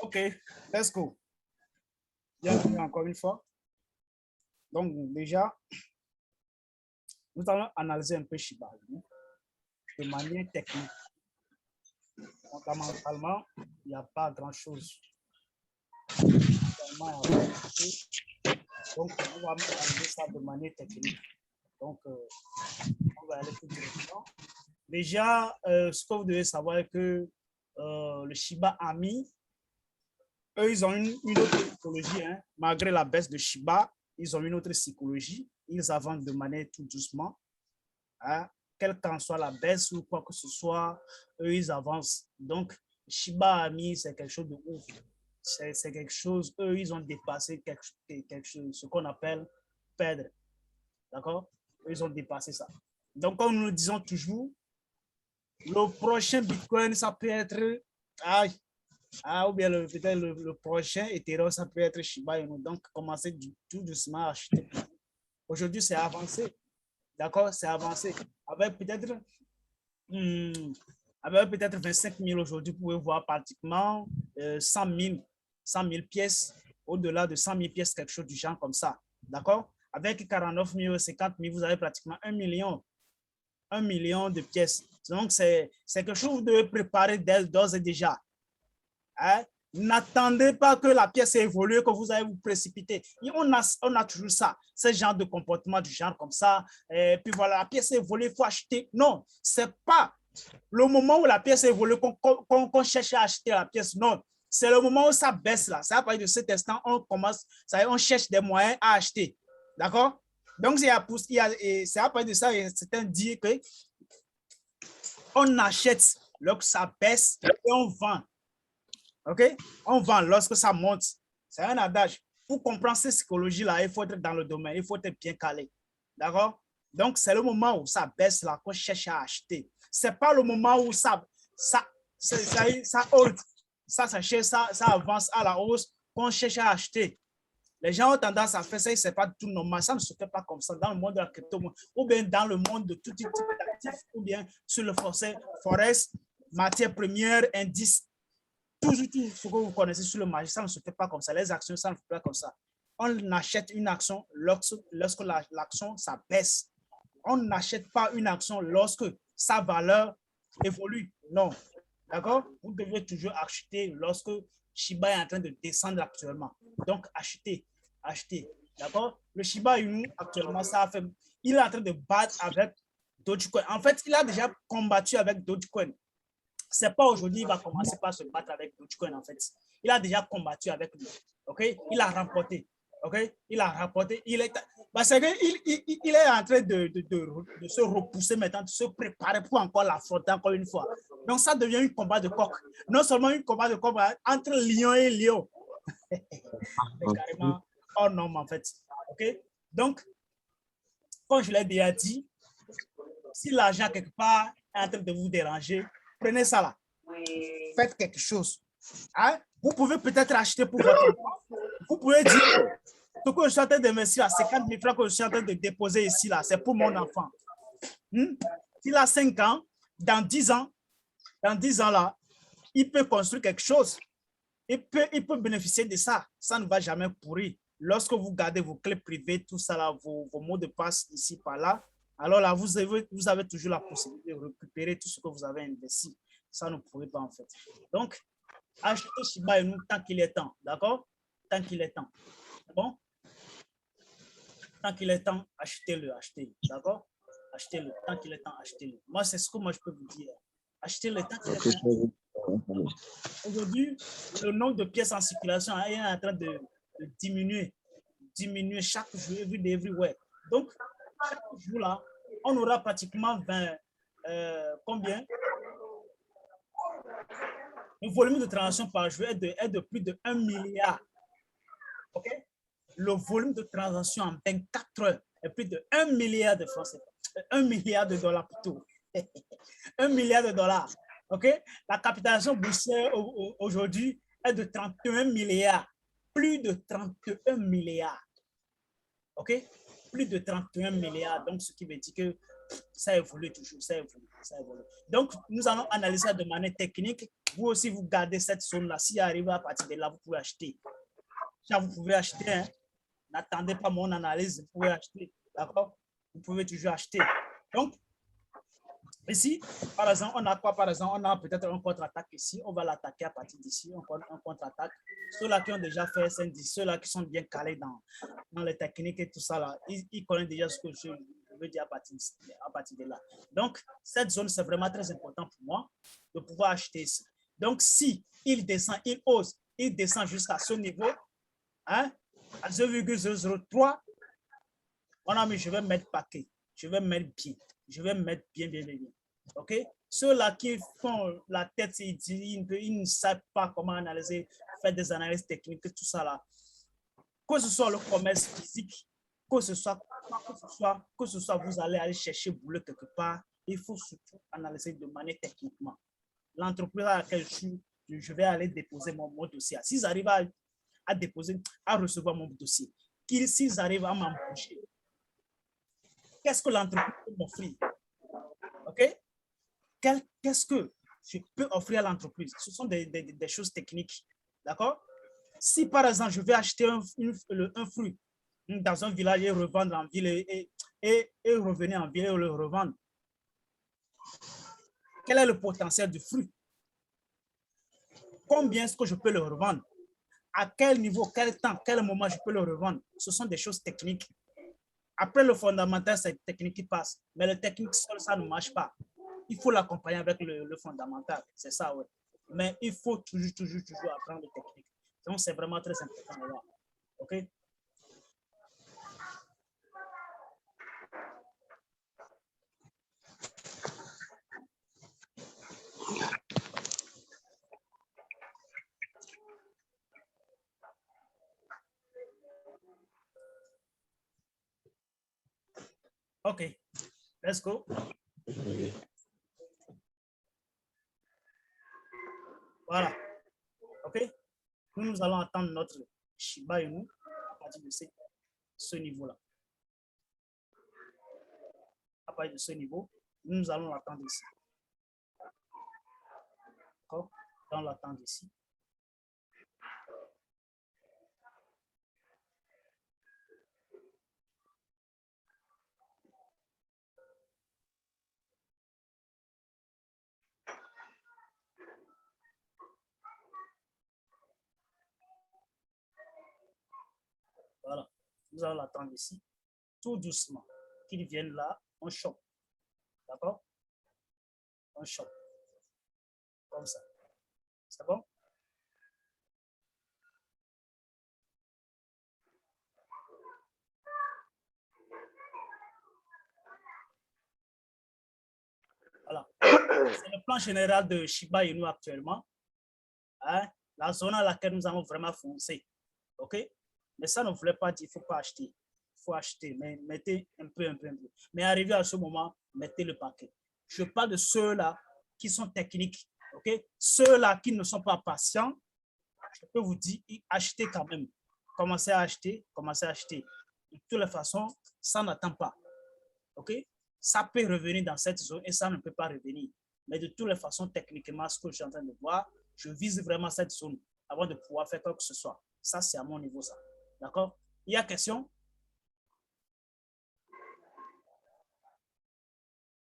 OK, let's go. Bienvenue encore une fois. Donc, déjà, nous allons analyser un peu Shiba Inu de manière technique. Fondamentalement, il n'y a pas grand-chose. Donc, on va analyser ça de manière technique. Donc, on va aller tout directement. Déjà, ce que vous devez savoir est que le Shiba Inu, eux, ils ont une autre psychologie. Hein. Malgré la baisse de Shiba, ils ont une autre psychologie. Ils avancent de manière tout doucement. Hein. Quelle qu'en soit la baisse ou quoi que ce soit, eux, ils avancent. Donc, Shiba Inu, c'est quelque chose de ouf. C'est quelque chose, eux, ils ont dépassé quelque chose, ce qu'on appelle perdre. D'accord? Ils ont dépassé ça. Donc, comme nous le disons toujours, le prochain Bitcoin, ça peut être... ou bien peut-être le prochain Ethereum, ça peut être Shiba Inu. Donc, commencez tout doucement à acheter. Aujourd'hui, c'est avancé. D'accord? C'est avancé. Avec peut-être 25 000 aujourd'hui, vous pouvez voir pratiquement 100 000 pièces, au-delà de 100 000 pièces, quelque chose du genre comme ça. D'accord? Avec 49 000, 50 000, vous avez pratiquement 1 million de pièces. Donc, c'est quelque chose que vous devez préparer d'ores et déjà. Hein? N'attendez pas que la pièce évolue, que vous allez vous précipiter. On a toujours ça, ce genre de comportement du genre comme ça. Et puis voilà, la pièce évolue, il faut acheter. Non, c'est pas le moment où la pièce évolue qu'on cherche à acheter la pièce. Non, c'est le moment où ça baisse là. C'est à partir de cet instant, on cherche des moyens à acheter. D'accord? Donc, c'est à partir de ça, certains disent que on achète lorsque ça baisse et on vend. OK? On vend lorsque ça monte. C'est un adage. Pour comprendre cette psychologie-là, il faut être dans le domaine, il faut être bien calé. D'accord? Donc, c'est le moment où ça baisse là qu'on cherche à acheter. Ce n'est pas le moment où ça avance à la hausse qu'on cherche à acheter. Les gens ont tendance à faire ça, ce n'est pas tout normal. Ça ne se fait pas comme ça dans le monde de la crypto, ou bien dans le monde de tout type d'actifs, ou bien sur le forex, matières premières, indices. Tout ce que vous connaissez sur le marché, ça ne se fait pas comme ça. Les actions, ça ne se fait pas comme ça. On achète une action lorsque l'action, ça baisse. On n'achète pas une action lorsque sa valeur évolue. Non. D'accord? Vous devez toujours acheter lorsque Shiba est en train de descendre actuellement. Donc, achetez. D'accord? Le Shiba Inu, actuellement, il est en train de battre avec Dogecoin. En fait, il a déjà combattu avec Dogecoin. C'est pas aujourd'hui il va commencer par se battre avec Dogecoin, en fait. Il a déjà combattu avec lui. OK? Il a remporté. OK? Il a remporté. Parce qu'il est en train de se repousser maintenant, de se préparer pour encore l'affronter encore une fois. Donc, ça devient un combat de coq. Non seulement un combat de coq entre lion et lion. C'est carrément hors norme, en fait. OK? Donc, comme je l'ai déjà dit, si l'argent quelque part est en train de vous déranger, prenez ça là. Faites quelque chose. Hein? Vous pouvez peut-être acheter pour votre enfant. Vous pouvez dire ce que je suis en train d'investir à 50 000 francs que je suis en train de déposer ici, là, c'est pour mon enfant. S'il a 5 ans, dans 10 ans là, il peut construire quelque chose. Il peut bénéficier de ça. Ça ne va jamais pourrir. Lorsque vous gardez vos clés privées, tout ça là, vos mots de passe ici par là, alors là, vous avez toujours la possibilité de récupérer tout ce que vous avez investi. Ça ne pourrait pas en fait. Donc, achetez Shiba Inu tant qu'il est temps, d'accord? Tant qu'il est temps. Bon? Tant qu'il est temps, achetez-le, d'accord? Achetez-le, tant qu'il est temps, achetez-le. Moi, c'est ce que moi je peux vous dire. Achetez-le tant qu'il est temps. Aujourd'hui, le nombre de pièces en circulation est en train de diminuer chaque jour, everywhere. Donc, chaque jour là, on aura pratiquement 20, combien? Le volume de transaction par jour est de plus de 1 milliard. OK? Le volume de transaction en 24 heures est plus de 1 milliard de francs CFA. 1 milliard de dollars plutôt. 1 milliard de dollars. OK? La capitalisation boursière aujourd'hui est de 31 milliards. Plus de 31 milliards. OK? Plus de 31 milliards. Donc, ce qui veut dire que ça évolue toujours, ça évolue, ça évolue. Donc, nous allons analyser ça de manière technique. Vous aussi, vous gardez cette zone-là. Si arrive à partir de là, vous pouvez acheter. Ça, vous pouvez acheter. Hein. N'attendez pas mon analyse, vous pouvez acheter. D'accord? Vous pouvez toujours acheter. Donc, ici, par exemple, on a quoi? Par exemple, on a peut-être un contre-attaque ici. On va l'attaquer à partir d'ici. Un contre-attaque. Ceux-là qui ont déjà fait SND, ceux-là qui sont bien calés dans les techniques et tout ça, là, ils connaissent déjà ce que je veux dire à partir de là. Donc, cette zone, c'est vraiment très important pour moi de pouvoir acheter ici. Donc, si il descend, il ose, il descend jusqu'à ce niveau, hein, à 0,003, mon ami, je vais mettre paquet. Je vais mettre bien. Je vais mettre bien. OK? Ceux-là qui font la tête, ils ne savent pas comment analyser, faire des analyses techniques, tout ça là. Que ce soit le commerce physique, que ce soit vous allez aller chercher boulot quelque part, il faut surtout analyser de manière techniquement. L'entreprise à laquelle je vais aller déposer mon dossier. S'ils arrivent à déposer, à recevoir mon dossier, s'ils arrivent à m'embaucher, qu'est-ce que l'entreprise peut m'offrir? OK? Qu'est-ce que je peux offrir à l'entreprise? Ce sont des choses techniques. D'accord? Si, par exemple, je vais acheter un fruit dans un village et revendre en ville et revenir en ville et le revendre, quel est le potentiel du fruit? Combien est-ce que je peux le revendre? À quel niveau, quel temps, quel moment je peux le revendre? Ce sont des choses techniques. Après le fondamental, c'est le technique qui passe. Mais le technique seul, ça ne marche pas. Il faut l'accompagner avec le fondamental. C'est ça, oui. Mais il faut toujours apprendre le technique. Donc, c'est vraiment très important. Là. OK? OK. Let's go. Voilà. OK? Nous allons attendre notre Shiba Inu à partir de ce niveau-là. À partir de ce niveau, nous allons l'attendre ici. D'accord? On l'attendre ici. Voilà. Nous allons l'attendre ici. Tout doucement. Qu'il vienne là, on chope. D'accord? On chope. Comme ça. C'est bon? Voilà. C'est le plan général de Shiba Inu actuellement. Hein? La zone à laquelle nous allons vraiment foncer. OK? Mais ça ne voulait pas dire qu'il ne faut pas acheter. Il faut acheter, mais mettez un peu. Mais arrivé à ce moment, mettez le paquet. Je parle de ceux-là qui sont techniques. OK? Ceux-là qui ne sont pas patients, je peux vous dire, achetez quand même. Commencez à acheter. De toutes les façons, ça n'attend pas. OK? Ça peut revenir dans cette zone et ça ne peut pas revenir. Mais de toutes les façons, techniquement, ce que je suis en train de voir, je vise vraiment cette zone avant de pouvoir faire quoi que ce soit. Ça, c'est à mon niveau, ça. D'accord? Il y a question?